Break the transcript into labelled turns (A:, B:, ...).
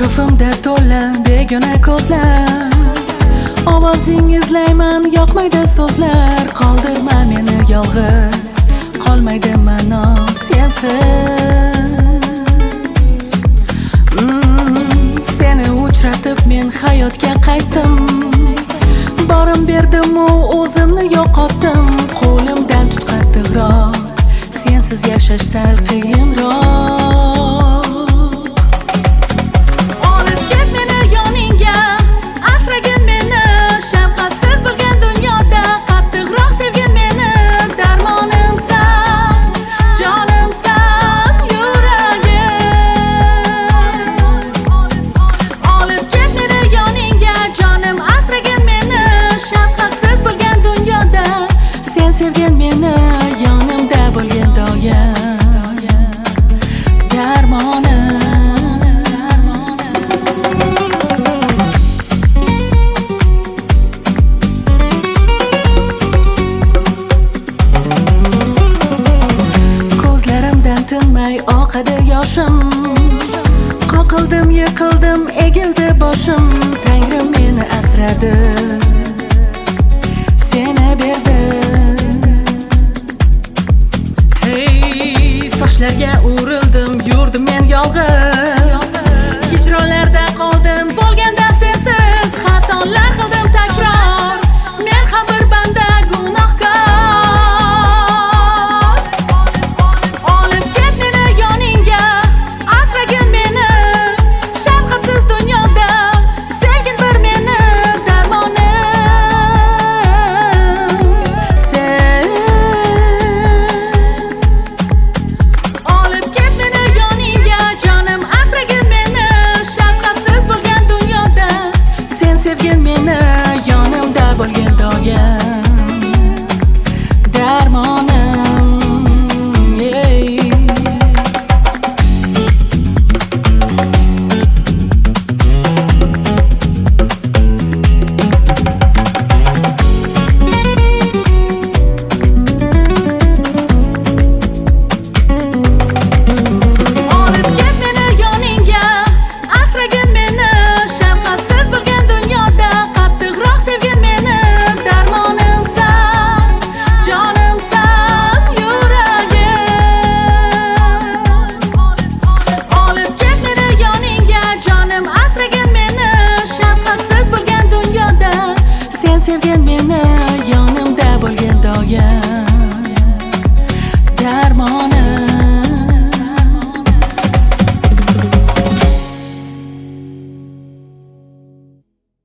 A: Atrofimda to'la begona ko'zlar, ovozingizlayman yoqmaydi so'zlar. Qoldirma meni yolg'iz, qolmaydi ma'no sensiz. Seni uchratib men hayotga qaytdim, borim berdim u o'zimni yo'qotdim. Qo'limdan tut qattiqroq, sensiz yashash sal qiyinroq. Olib ket meni yoningga, asragin meni, shafqatsiz bo'lgan dunyoda qattiqroq sevgin meni. Darmonimsan, jonimsan, yuragim. Olib ket meni yoningga, jonim, asragin meni, shafqatsiz bo'lgan dunyoda sen sevgin meni. Yonimda bo'lgin doim darmonim. Ko'zlarimdan tinmay oqadi yoshim, qoqildim, yiqildim, egildi boshim. Tangrim meni asradi, seni berdi. Hey, toshlarga urildim, yurdim men yolg'iz.